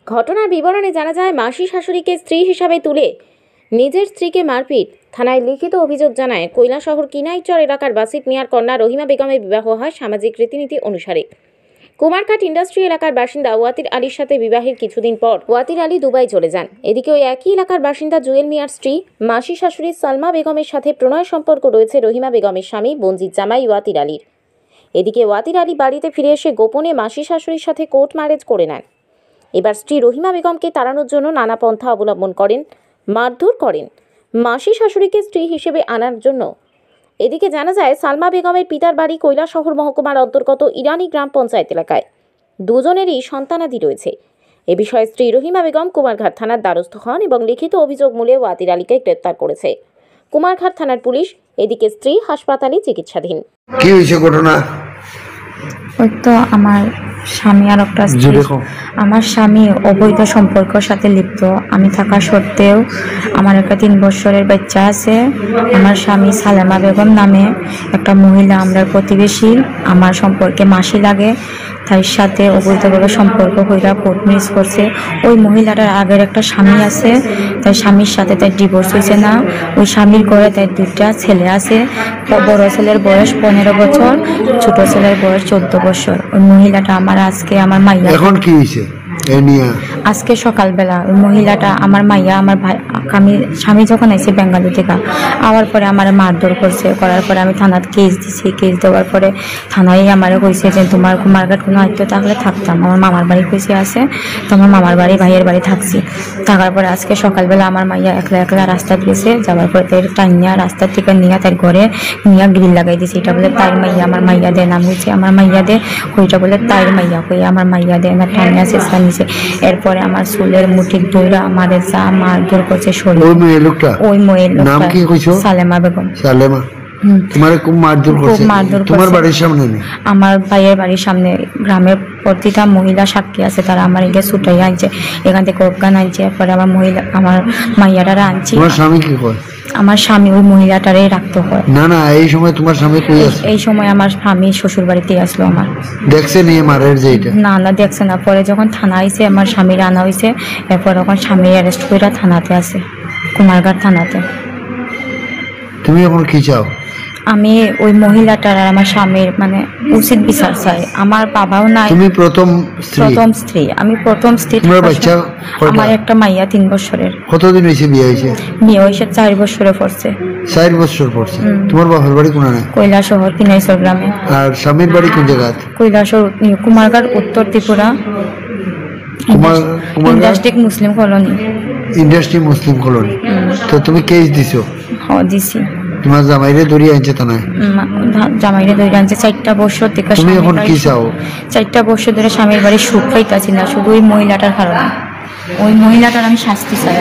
ঘটনার বিবরণে জানা যায়, মাসি শাশুড়িকে স্ত্রী হিসাবে তুলে নিজের স্ত্রীকে মারপিট। থানায় লিখিত অভিযোগ জানায়, কৈলাসহর কিনাইচর এলাকার বাসিত মিয়ার কন্যা রহিমা বেগমের বিবাহ হয় সামাজিক রীতিনীতি অনুসারে। কুমারঘাট ইন্ডাস্ট্রি এলাকার বাসিন্দা ওয়াতির আলীর সাথে বিবাহের কিছুদিন পর ওয়াতির আলী দুবাই চলে যান। এদিকে ওই একই এলাকার বাসিন্দা জুয়েল মিয়ার স্ত্রী মাসি শাশুড়ি সালমা বেগমের সাথে প্রণয় সম্পর্ক রয়েছে রহিমা বেগমের স্বামী বঞ্জিত জামাই ওয়াতির আলীর। এদিকে ওয়াতির আলী বাড়িতে ফিরে এসে গোপনে মাসি শাশুড়ির সাথে কোর্ট ম্যারেজ করে নেন। এবার স্ত্রী রহিমা বেগমকে তাড়ানোর জন্য নানা পন্থা অবলম্বন করেন, মারধর করেন মাসি শাশুড়িকে স্ত্রী হিসেবে আনার জন্য। এদিকে জানা যায়, সালমা বেগমের পিতার বাড়ি কৈলাসহর মহকুমার অন্তর্গত ইরানি গ্রাম পঞ্চায়েত এলাকায়। দুজনেরই সন্তানাদি রয়েছে। এ বিষয়ে স্ত্রী রহিমা বেগম কুমারঘাট থানার দ্বারস্থ হন এবং লিখিত অভিযোগ মূলে ওয়াতির আলীকে গ্রেপ্তার করেছে কুমারঘাট থানার পুলিশ। এদিকে স্ত্রী হাসপাতালে চিকিৎসাধীন। কি হয়েছে ঘটনা? ওই তো আমার স্বামী আর একটা স্ত্রী, আমার স্বামী অবৈধ সম্পর্কের সাথে লিপ্ত। আমি থাকা সত্ত্বেও আমার একটা 3 বছরের বাচ্চা আছে। আমার স্বামী সালেমা বেগম নামে একটা মহিলা, আমরা প্রতিবেশী, আমার সম্পর্কে মাসি লাগে, তার সাথে অবৈধভাবে সম্পর্ক হইয়া কোর্ট ম্যারেজ করছে। ওই মহিলাটার আগের একটা স্বামী আছে, তার স্বামীর সাথে তার ডিভোর্স হয়েছে না। ওই স্বামীর ঘরে তার 2টা ছেলে আছে। বড় ছেলের বয়স 15 বছর, ছোট ছেলের বয়স 14 বছর। ওই মহিলাটা আমার আজকে আমার মাইয়া, এখন কি হয়েছে আজকে সকালবেলা ওই মহিলাটা আমার মাইয়া, আমার ভাই, আমি স্বামী যখন আইসে বেঙ্গালুরু থেকে আওয়ার পরে আমার মারধর করছে। করার পরে আমি থানাত কেস দিছি। কেস দেওয়ার পরে থানায় আমার কইছে যে তোমার কুমারঘাট কোনো আয়ত্ত থাকলে থাকতাম। আমার মামার বাড়ি কইছে আছে, তো আমার মামার বাড়ি ভাইয়ের বাড়ি থাকছি। থাকার পরে আজকে সকালবেলা আমার মাইয়া একলা একলা রাস্তা দিয়েছে। যাওয়ার পরে তার টাইনিয়া রাস্তার থেকে নিয়ে তার ঘরে নিয়ে গ্রিল লাগাই দিয়েছে। এটা বলে তার মাইয়া, আমার মাইয়া দে নাম হয়েছে আমার মাইয়া দে, ওইটা বলে তার মাইয়া কই আমার মাইয়া দে না টাইনিয়া চেষ্টা নিছে। এরপরে আমার চুলের মুঠি ধরে আমার যা মারধর করছে শরীর। ওই মেয়ের নাম কি কইছো? সালেমা বেগম। সালেমা তোমারে খুব মারধর করছে? তোমার বাড়ির সামনে? আমার ভাইয়ের বাড়ির সামনে। গ্রামের প্রতিটা মহিলা সাক্ষী আছে, তারা আমার এখানে ছুটাই আনছে, এখান থেকে অজ্ঞান আনছে। এরপরে আমার মহিলা, আমার মাইয়াটারা আনছি। তোমার স্বামী কি করে? আমার স্বামী ওই মহিলাটারই রাখতে হয়। না না, এই সময় তোমার স্বামী কই আছে? এই সময় আমার স্বামী শ্বশুর বাড়িতে আসলো। আমার দেখছে নিয়ে মারের যে এটা? না না, দেখছে না। পরে যখন থানা আইছে, আমার স্বামীর আনা হয়েছে। এরপর যখন স্বামী অ্যারেস্ট করে থানাতে আছে, কুমারঘাট থানাতে। তুমি এখন কি চাও? আমি ওই মহিলাটার আর আমার স্বামীর মানে উচিত বিচার চাই। আমার বাবাও নাই। তুমি প্রথম স্ত্রী? আমি প্রথম স্ত্রী। তোমার বাচ্চা? আমার একটা মাইয়া 3 বছরের। কতদিন হয়েছে বিয়ে হয়েছে? বিয়ে হয়েছে 4 বছরে পড়ছে। 4 বছর পড়ছে। তোমার বাপের বাড়ি কোন? কৈলাসহর কিনাইচর গ্রামে। আর স্বামীর বাড়ি কোন জায়গায়? কৈলাসহর কুমারঘাট, উত্তর Tripura, industry Muslim colony. Industry Muslim colony. তো তুমি কেস দিছো? হ্যাঁ দিছি। তোমার জামাইরে ধরিয়ে আনছে তো না? জামাইরে ধরে আনছে 4টা বছর থেকে। তুমি এখন কি চাও? 4টা বছর ধরে স্বামীর বাড়ি সুখ পাইতাছি না, শুধু ওই মহিলাটার কারণে। ওই মহিলাটার আমি শাস্তি চাই।